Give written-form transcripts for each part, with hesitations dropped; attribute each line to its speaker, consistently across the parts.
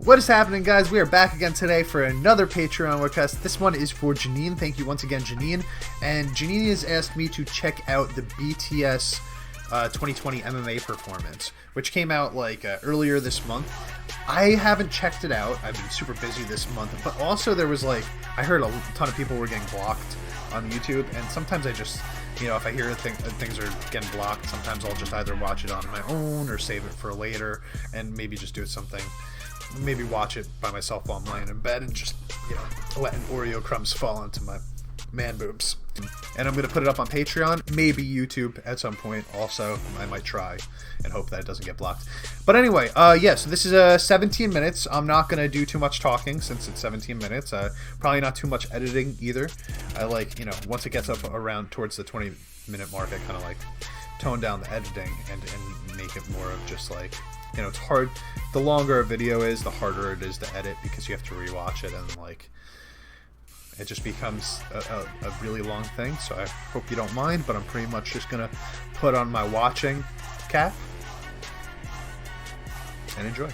Speaker 1: What is happening, guys? We are back again today for another Patreon request. This one is for Janine. Thank you once again, Janine. And Janine has asked me to check out the BTS 2020 MMA performance, which came out like earlier this month. I haven't checked it out. I've been super busy this month, but also there was like, I heard a ton of people were getting blocked on YouTube, and sometimes I just, you know, if I hear things are getting blocked, sometimes I'll just either watch it on my own or save it for later and maybe just do something. Maybe watch it by myself while I'm laying in bed and just, you know, letting Oreo crumbs fall onto my man boobs. And I'm going to put it up on Patreon, maybe YouTube at some point also. I might try and hope that it doesn't get blocked. But anyway, yeah, so this is 17 minutes. I'm not going to do too much talking since it's 17 minutes. Probably not too much editing either. I like, you know, once it gets up around towards the 20-minute mark, I kind of like tone down the editing and make it more of just like, you know, it's hard. The longer a video is, the harder it is to edit because you have to rewatch it and like it just becomes a really long thing. So I hope you don't mind, but I'm pretty much just gonna put on my watching cap and enjoy.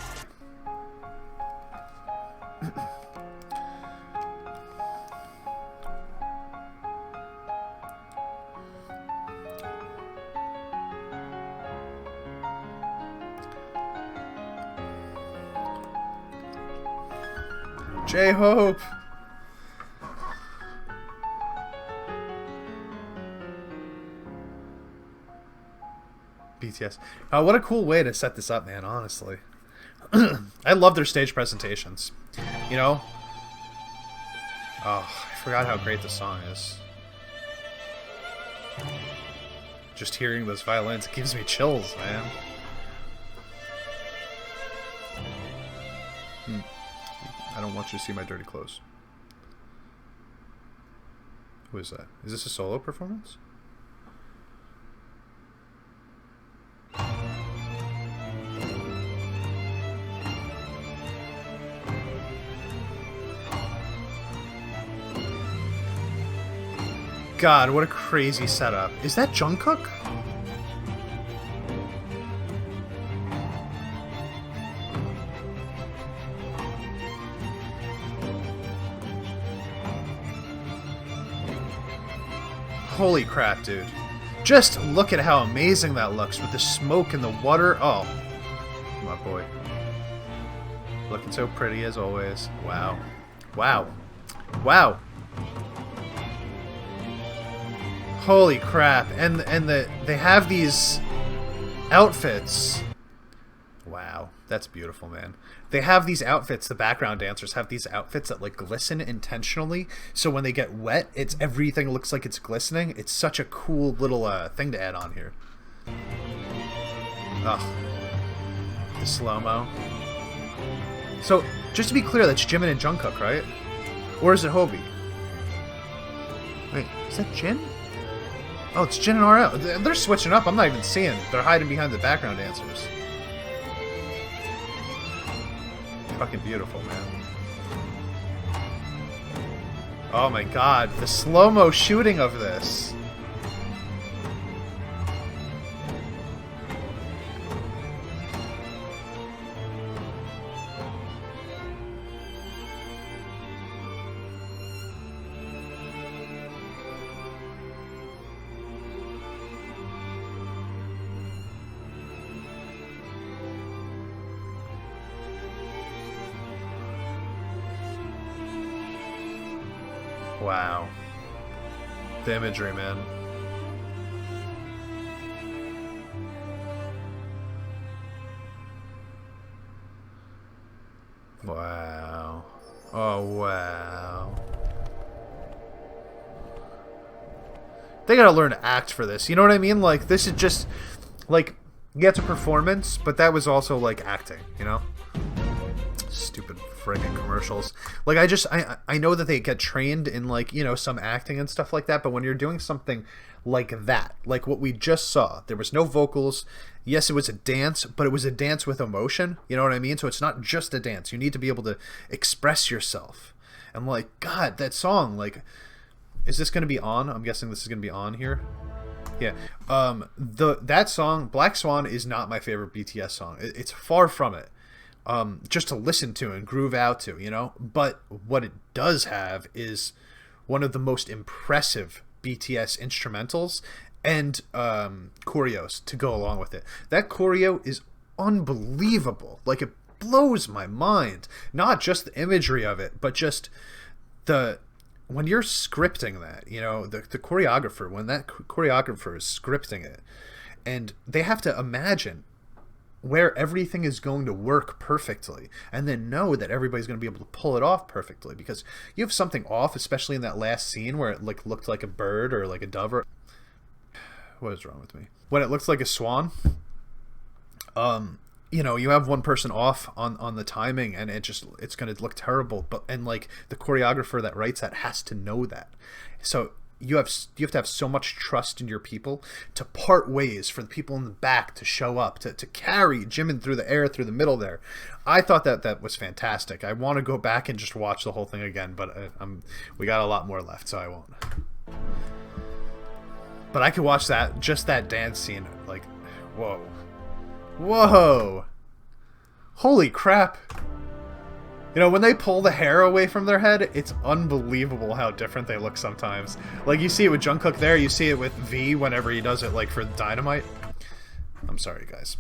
Speaker 1: J-Hope! BTS. What a cool way to set this up, man, honestly. I love their stage presentations. You know? Oh, I forgot how great the song is. Just hearing those violins, it gives me chills, man. I don't want you to see my dirty clothes. Who is that? Is this a solo performance? God, what a crazy setup. Is that Jungkook? Holy crap, dude. Just look at how amazing that looks with the smoke and the water. Oh, my boy. Looking so pretty as always. Wow. Wow. Wow. Holy crap. And they have these outfits. Wow. That's beautiful, man. They have these outfits, the background dancers have these outfits that like glisten intentionally, so when they get wet, everything looks like it's glistening. It's such a cool little thing to add on here. Ugh. The slow-mo. So, just to be clear, that's Jimin and Jungkook, right? Or is it Hobie? Wait, is that Jin? Oh, it's Jin and RL. They're switching up. I'm not even seeing. They're hiding behind the background dancers. Fucking beautiful, man. Oh my god, the slow-mo shooting of this. Wow. The imagery, man. Wow. Oh, wow. They gotta learn to act for this. You know what I mean? Like, this is just, like, yeah, it's a performance, but that was also, like, acting, you know? Stupid friggin' commercials. Like, I know that they get trained in, like, you know, some acting and stuff like that, but when you're doing something like that, like what we just saw, there was no vocals. Yes, it was a dance, but it was a dance with emotion. You know what I mean? So it's not just a dance. You need to be able to express yourself. And, like, God, that song, like, is this going to be on? I'm guessing this is going to be on here. Yeah. That song, Black Swan, is not my favorite BTS song. It's far from it. just to listen to and groove out to, you know. But what it does have is one of the most impressive BTS instrumentals and choreos to go along with it. That choreo is unbelievable. Like, it blows my mind. Not just the imagery of it, but just when you're scripting that, you know, the choreographer, when that choreographer is scripting it, and they have to imagine where everything is going to work perfectly, and then know that everybody's going to be able to pull it off perfectly, because you have something off, especially in that last scene where it like looked like a bird or like a dove, or what is wrong with me, when it looks like a swan. You know, you have one person off on the timing, and it's going to look terrible. But like the choreographer that writes that has to know that. So you have to have so much trust in your people to part ways for the people in the back to show up, to carry Jimin through the air, through the middle there. I thought that was fantastic. I want to go back and just watch the whole thing again, but we got a lot more left, so I won't. But I could watch just that dance scene, like, whoa. Whoa! Holy crap! You know, when they pull the hair away from their head, it's unbelievable how different they look sometimes. Like, you see it with Jungkook there, you see it with V whenever he does it, like, for Dynamite. I'm sorry, guys.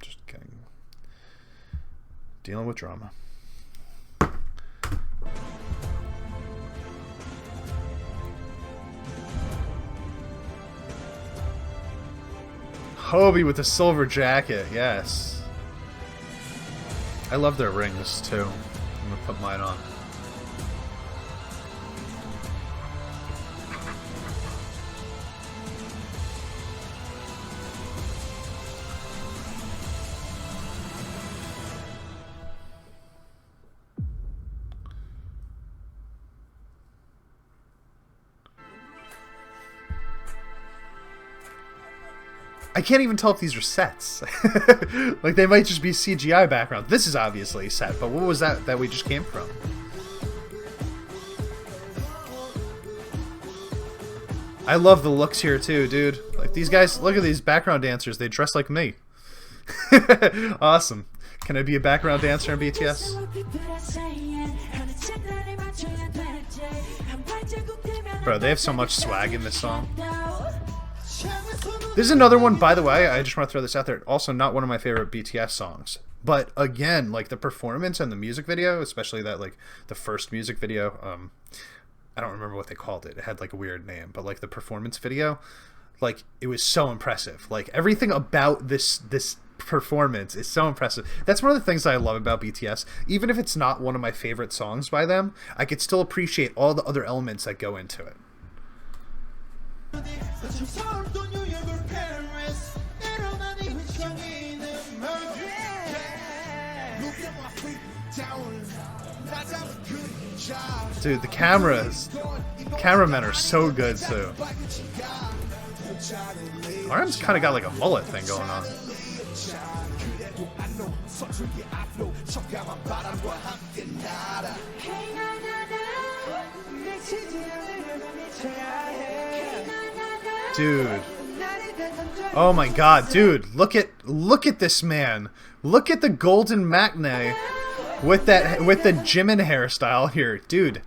Speaker 1: Just kidding. Dealing with drama. Hobie with the silver jacket, yes. I love their rings too. I'm gonna put mine on. I can't even tell if these are sets. Like, they might just be CGI background. This is obviously a set, but what was that we just came from? I love the looks here too, dude. Like, these guys, look at these background dancers. They dress like me. Awesome. Can I be a background dancer in BTS? Bro, they have so much swag in this song. This is another one, by the way, I just want to throw this out there, also not one of my favorite BTS songs. But again, like, the performance and the music video, especially that, like, the first music video, I don't remember what they called it. It had, like, a weird name. But, like, the performance video, like, it was so impressive. Like, everything about this performance is so impressive. That's one of the things that I love about BTS. Even if it's not one of my favorite songs by them, I could still appreciate all the other elements that go into it. Dude, the cameramen are so good too. RM's kind of got like a mullet thing going on. Dude. Oh my god, dude. Look at this man. Look at the golden matinee with the Jimin hairstyle here. Dude.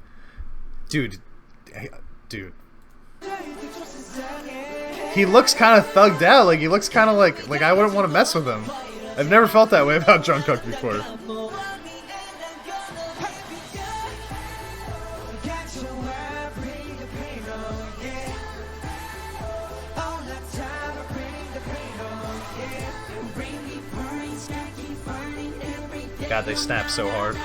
Speaker 1: He looks kind of thugged out. Like, he looks kind of like I wouldn't want to mess with him. I've never felt that way about Jungkook before. God, they snap so hard.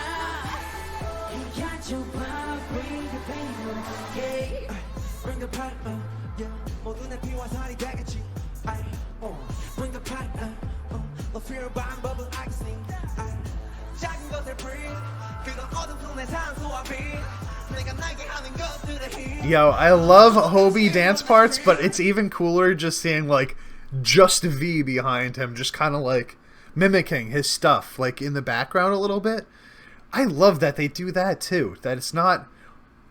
Speaker 1: Yo, I love Hobie dance parts, but it's even cooler just seeing, like, just V behind him, just kind of like mimicking his stuff, like, in the background a little bit. I love that they do that too, that it's not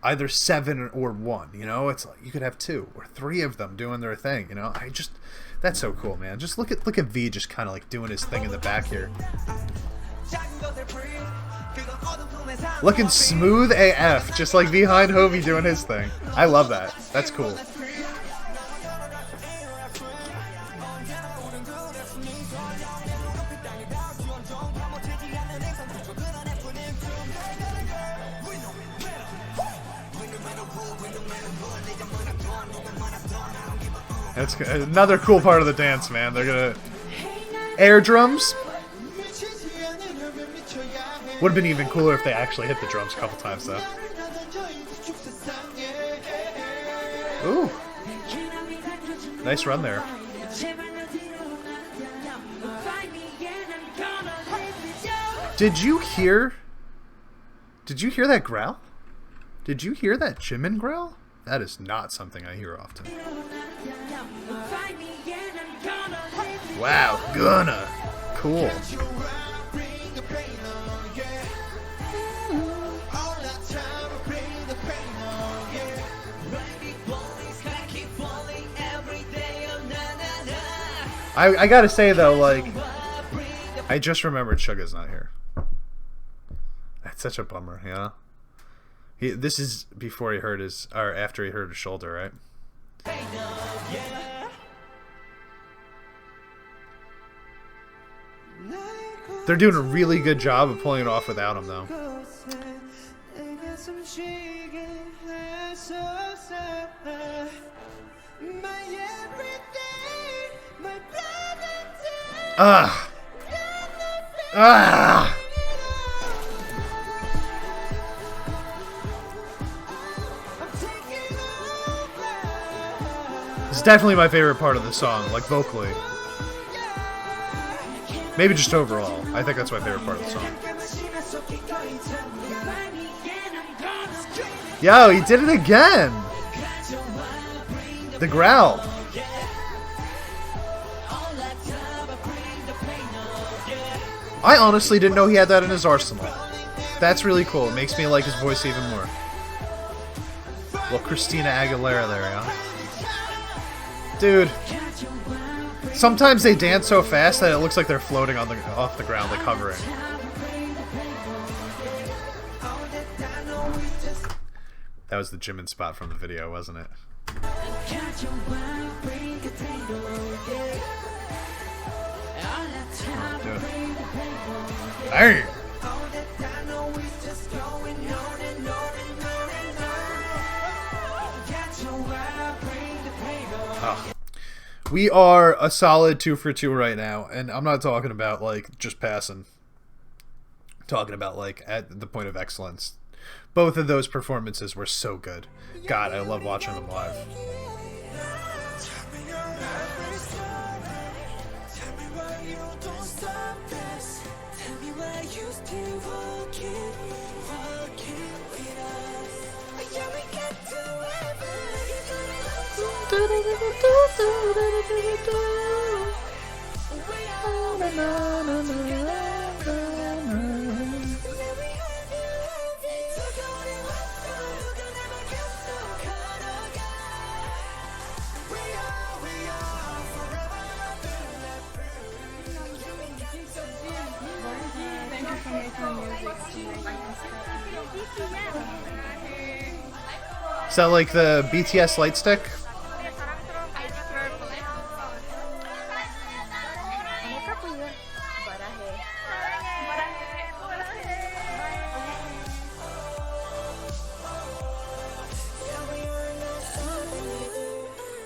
Speaker 1: either 7 or 1, you know? It's like you could have 2 or 3 of them doing their thing, you know? That's so cool, man. Just look at V just kind of like doing his thing in the back here. Looking smooth AF, just like behind Hovey doing his thing. I love that. That's cool. That's another cool part of the dance, man. They're gonna air drums. Would have been even cooler if they actually hit the drums a couple times, though. Ooh, nice run there. Did you hear that growl? Did you hear that Jimin growl? That is not something I hear often. Wow, gonna. Cool. I gotta say though, like, I just remembered Suga's not here. That's such a bummer, yeah. This is before he hurt his, or after he hurt his shoulder, right? They're doing a really good job of pulling it off without him, though. Ah! Ah! It's definitely my favorite part of the song, like vocally. Maybe just overall. I think that's my favorite part of the song. Yo, he did it again! The growl. I honestly didn't know he had that in his arsenal. That's really cool. It makes me like his voice even more. Well, Christina Aguilera there, yeah. Dude. Sometimes they dance so fast that it looks like they're floating on off the ground, like hovering. That was the Jimin spot from the video, wasn't it? Hey! Oh. We are a solid 2 for 2 right now, and I'm not talking about like just passing. I'm talking about like at the point of excellence. Both of those performances were so good. God, I love watching them live. Is that like the BTS light stick?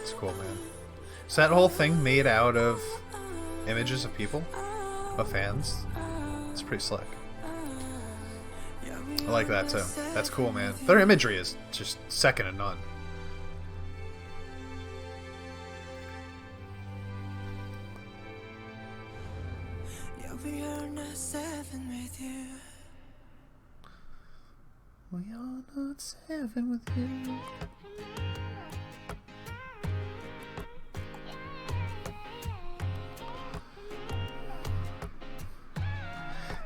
Speaker 1: It's cool, man. Is that whole thing made out of images of people? Of fans? It's pretty slick. I like that too. That's cool, man. Their imagery is just second to none. We are not 7 with you. We are not 7 with you.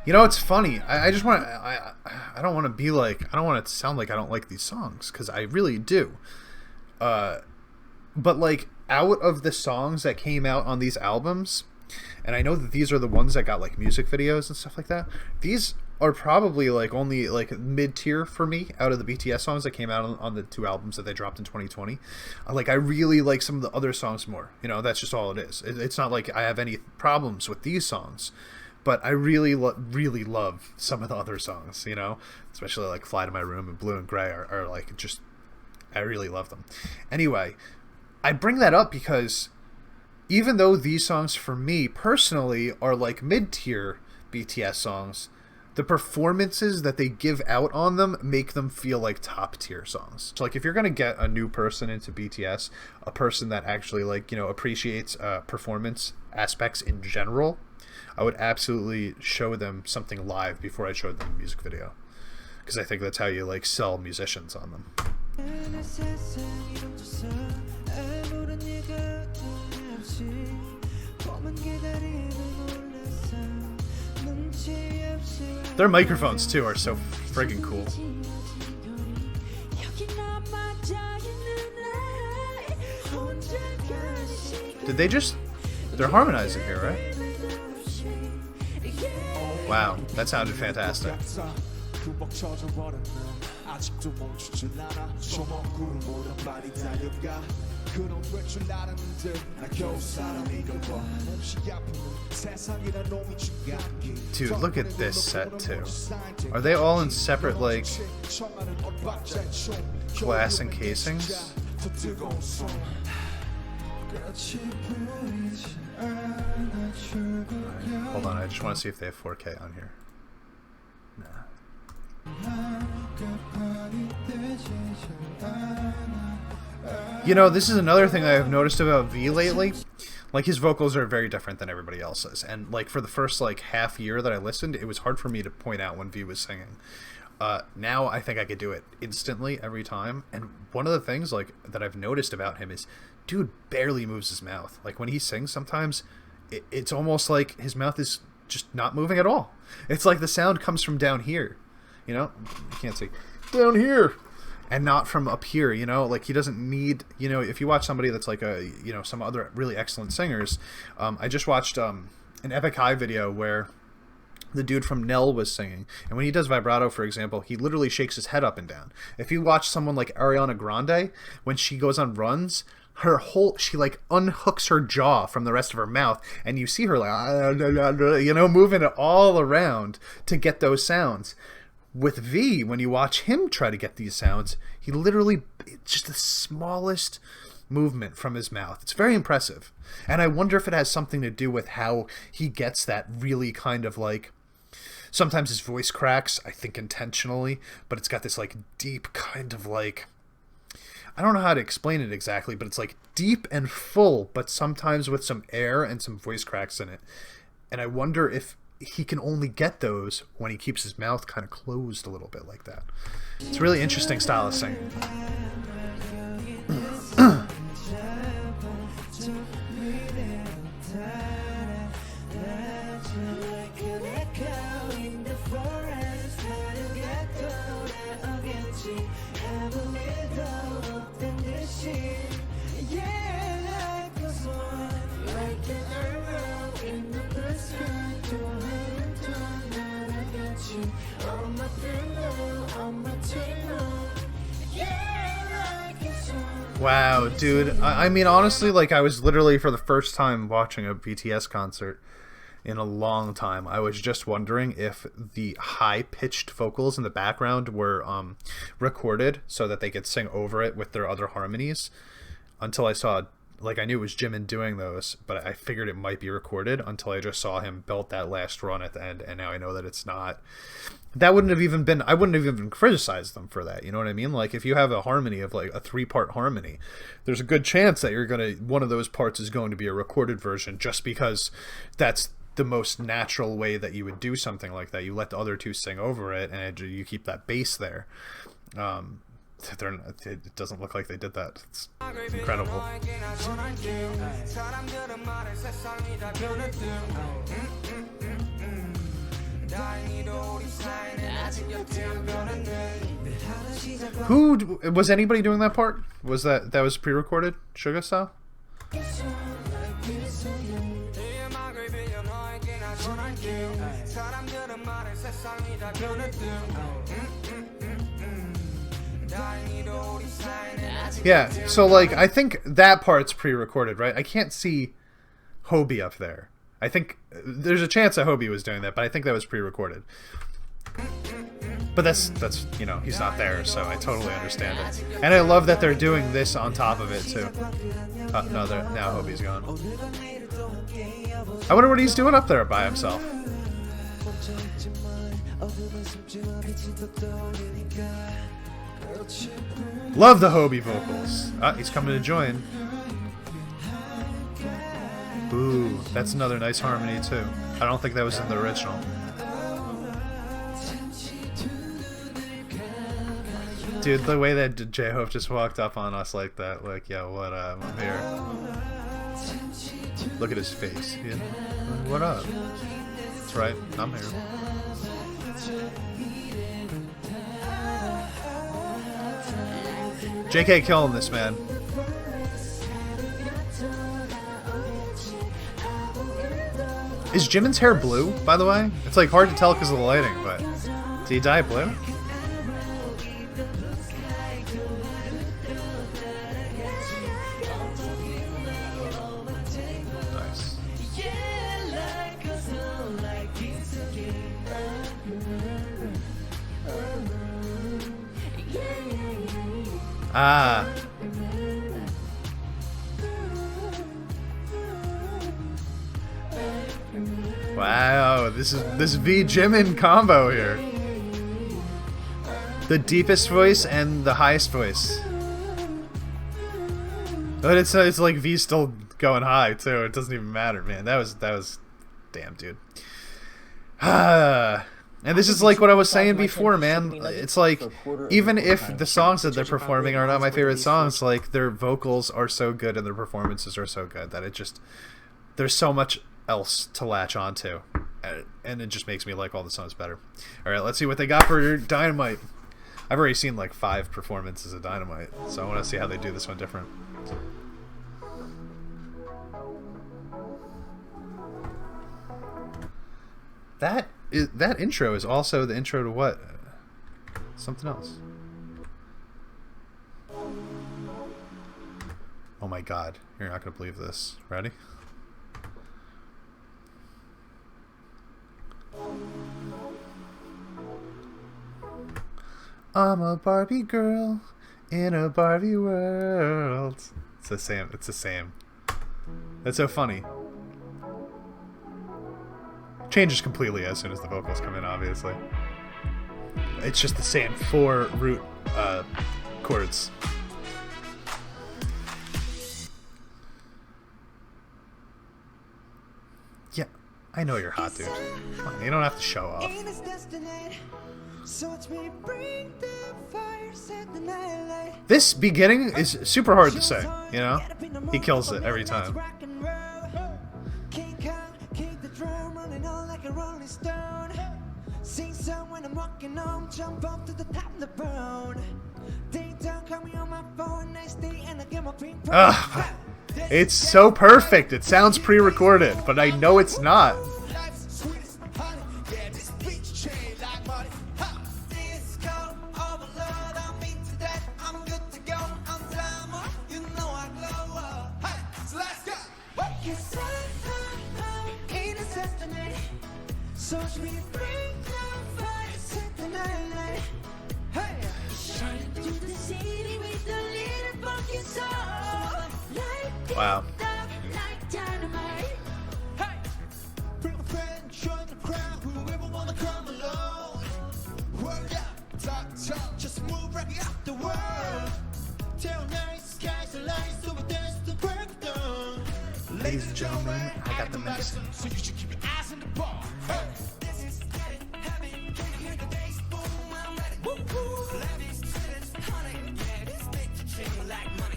Speaker 1: You know, it's funny. I just want to. I don't want to be like. I don't want it to sound like I don't like these songs, because I really do. But like, out of the songs that came out on these albums, And I know that these are the ones that got like music videos and stuff like that. These are probably like only like mid-tier for me out of the BTS songs that came out on the 2 albums that they dropped in 2020. Like I really like some of the other songs more. You know, that's just all it is. It's not like I have any problems with these songs, but I really love some of the other songs. You know, especially like "Fly to My Room" and "Blue and Gray" are like just, I really love them. Anyway, I bring that up because even though these songs for me personally are like mid-tier BTS songs, the performances that they give out on them make them feel like top-tier songs. So like if you're going to get a new person into BTS, a person that actually like, you know, appreciates performance aspects in general, I would absolutely show them something live before I showed them a music video. Because I think that's how you like sell musicians on them. Their microphones too are so friggin' cool. Did they just... They're harmonizing here, right? Wow, that sounded fantastic. Dude, look at this set too. Are they all in separate like glass encasings? Hold on, I just want to see if they have 4K on here. Nah. You know, this is another thing that I've noticed about V lately. Like, his vocals are very different than everybody else's. And, like, for the first, like, half year that I listened, it was hard for me to point out when V was singing. Now I think I could do it instantly every time. And one of the things, like, that I've noticed about him is, dude barely moves his mouth. Like, when he sings, sometimes it's almost like his mouth is just not moving at all. It's like the sound comes from down here. You know? You can't see. Down here! And not from up here, you know? Like, he doesn't need... You know, if you watch somebody that's like a... You know, some other really excellent singers... I just watched an Epic High video where the dude from Nell was singing. And when he does vibrato, for example, he literally shakes his head up and down. If you watch someone like Ariana Grande, when she goes on runs... she like unhooks her jaw from the rest of her mouth, and you see her like, you know, moving it all around to get those sounds. With V, when you watch him try to get these sounds, he literally, just the smallest movement from his mouth. It's very impressive. And I wonder if it has something to do with how he gets that really kind of like, sometimes his voice cracks, I think intentionally, but it's got this like deep kind of like, I don't know how to explain it exactly, but it's like deep and full, but sometimes with some air and some voice cracks in it. And I wonder if he can only get those when he keeps his mouth kind of closed a little bit like that. It's a really interesting style of singing. Wow, dude. I mean, honestly, like, I was literally, for the first time watching a BTS concert in a long time, I was just wondering if the high-pitched vocals in the background were recorded so that they could sing over it with their other harmonies, until I saw, like, I knew it was Jimin doing those, but I figured it might be recorded until I just saw him belt that last run at the end, and now I know that it's not. That wouldn't have even been, I wouldn't have even criticized them for that, you know what I mean? Like, if you have a harmony of, like, a 3-part harmony, there's a good chance that you're gonna, one of those parts is going to be a recorded version, just because that's the most natural way that you would do something like that. You let the other two sing over it, and you keep that bass there. It doesn't look like they did that. It's incredible. Who was anybody doing that part? Was that was pre-recorded? Sugar style? Yeah, so like I think that part's pre-recorded, right? I can't see Hobie up there. I think there's a chance that Hobie was doing that, but I think that was pre-recorded. But that's you know, he's not there, so I totally understand it. And I love that they're doing this on top of it too. No, now Hobie's gone. I wonder what he's doing up there by himself. Love the Hobie vocals. He's coming to join. Ooh, that's another nice harmony too. I don't think that was in the original. Dude, the way that J-Hope just walked up on us like that, like, yo, what up? I'm here. Look at his face. Yeah. What up? That's right, I'm here. JK killing this, man. Is Jimin's hair blue, by the way? It's like hard to tell because of the lighting, but did he dye it blue? Nice. Ah. Wow, this V Jimin combo here. The deepest voice and the highest voice. But it's like V's still going high too. It doesn't even matter, man. That was damn, dude. And this is like what I was saying before, man. It's like, even if the songs that they're performing are not my favorite songs, like, their vocals are so good and their performances are so good that it just, there's so much else to latch onto, and it just makes me like all the songs better. Alright, let's see what they got for Dynamite. I've already seen like 5 performances of Dynamite, so I want to see how they do this one different. That intro is also the intro to what? Something else. Oh my god, you're not gonna believe this. Ready? I'm a Barbie girl in a Barbie world. It's the same. It's the same. That's so funny. Changes completely as soon as the vocals come in, obviously. It's just the same 4 root chords. Yeah, I know you're hot, dude. Come on, you don't have to show off. This beginning is super hard to say, you know? He kills it every time. Ugh, it's so perfect. It sounds pre-recorded, but I know it's not. Wow. Ladies and gentlemen, I got the medicine.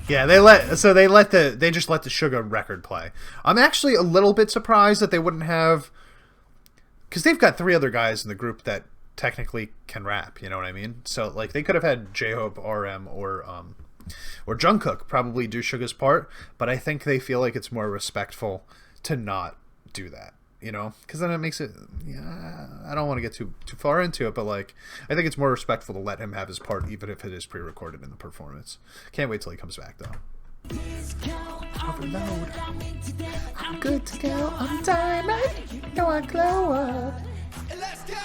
Speaker 1: Yeah, they just let the Suga record play. I'm actually a little bit surprised that they wouldn't have, because they've got 3 other guys in the group that technically can rap, you know what I mean? So like they could have had J-Hope, RM, or Jungkook probably do Suga's part, but I think they feel like it's more respectful to not do that. you know, because then it makes it, yeah, I don't want to get too far into it, but like, I think it's more respectful to let him have his part, even if it is pre-recorded in the performance. Can't wait till he comes back, though. Overload. I'm good to go. I'm Dynamite. You know I glow up. Let's go.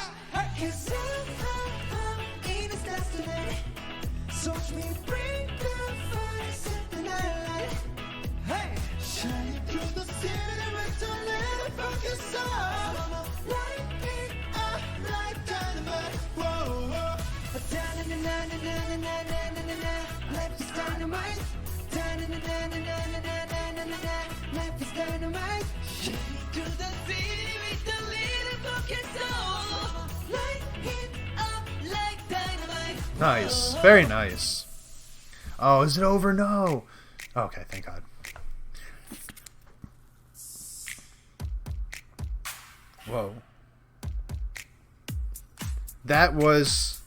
Speaker 1: Nice. Very nice. Oh, is it over? No. Okay, thank God. Whoa. That was...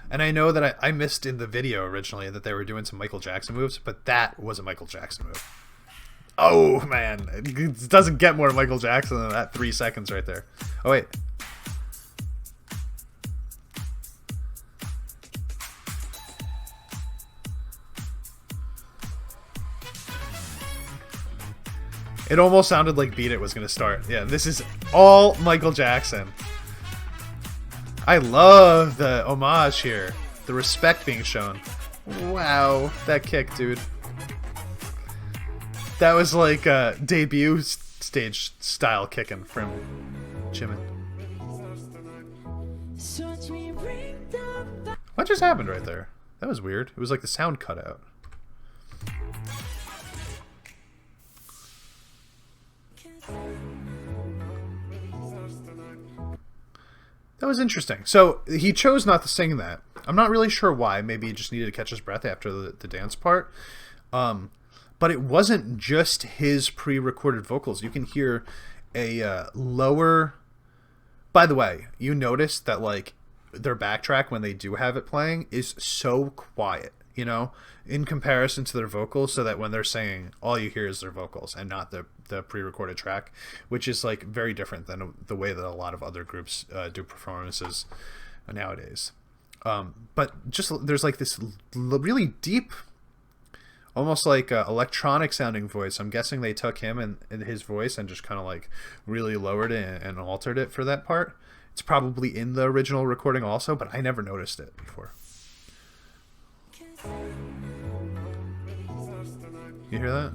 Speaker 1: And I know that I missed in the video originally that they were doing some Michael Jackson moves, but that was a Michael Jackson move. Oh, man. It doesn't get more Michael Jackson than that 3 seconds right there. Oh, wait. It almost sounded like Beat It was going to start. Yeah, this is all Michael Jackson. I love the homage here. The respect being shown. Wow, that kick, dude. That was like a debut stage style kicking from Jimin. What just happened right there? That was weird. It was like the sound cut out. That was interesting. So he chose not to sing that. I'm not really sure why. Maybe he just needed to catch his breath after the dance part. But it wasn't just his pre-recorded vocals. You can hear a lower... By the way, you notice that like their backtrack when they do have it playing is so quiet, you know, in comparison to their vocals, so that when they're singing, all you hear is their vocals and not the pre-recorded track, which is like very different than the way that a lot of other groups do performances nowadays. But just there's like this really deep, almost like electronic sounding voice. I'm guessing they took him and his voice and just kind of like really lowered it and altered it for that part. It's probably in the original recording also, but I never noticed it before. You hear that?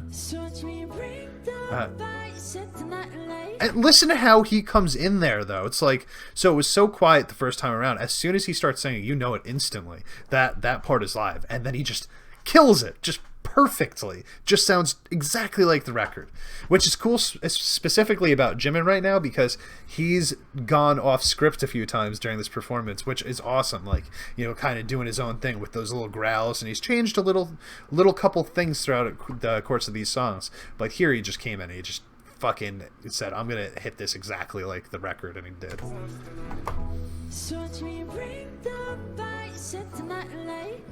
Speaker 1: And listen to how he comes in there, though. It's like, so it was so quiet the first time around. As soon as he starts singing, you know it instantly. That part is live. And then he just kills it. Just perfectly. Just sounds exactly like the record. Which is cool specifically about Jimin right now, because he's gone off script a few times during this performance, which is awesome. Like, you know, kind of doing his own thing with those little growls, and he's changed a little couple things throughout the course of these songs. But here he just came in and he just fucking said, I'm gonna hit this exactly like the record, and he did.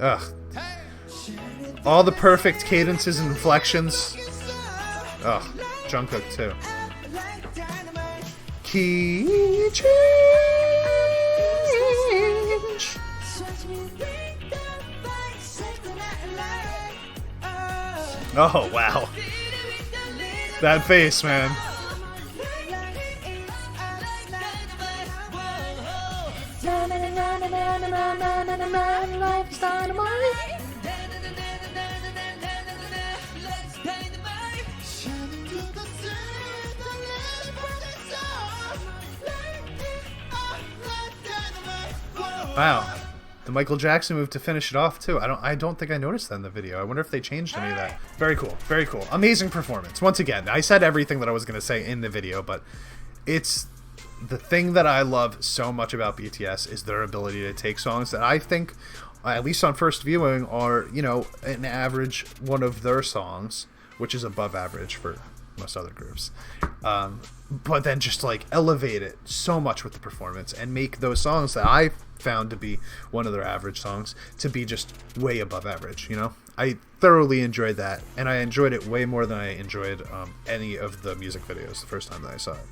Speaker 1: Ugh. All the perfect cadences and inflections. Ugh. Jungkook too. Key change. Oh wow. That face, man. Life's dynamite. Wow, the Michael Jackson move to finish it off too. I don't think I noticed that in the video. I wonder if they changed any of that. Very cool, very cool. Amazing performance. Once again, I said everything that I was going to say in the video, but it's the thing that I love so much about BTS is their ability to take songs that I think, at least on first viewing, are, you know, an average one of their songs, which is above average for most other groups. But then just like elevate it so much with the performance and make those songs that I found to be one of their average songs to be just way above average, you know? I thoroughly enjoyed that, and I enjoyed it way more than I enjoyed any of the music videos the first time that I saw it.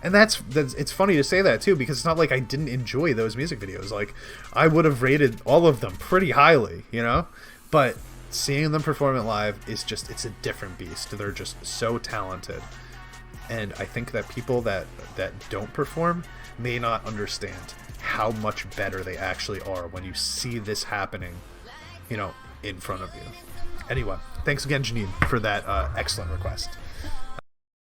Speaker 1: And that's it's funny to say that too, because it's not like I didn't enjoy those music videos. Like, I would have rated all of them pretty highly, you know? But seeing them perform it live is just, it's a different beast. They're just so talented. And I think that people that don't perform may not understand how much better they actually are when you see this happening, you know, in front of you. Anyway, thanks again, Janine, for that excellent request.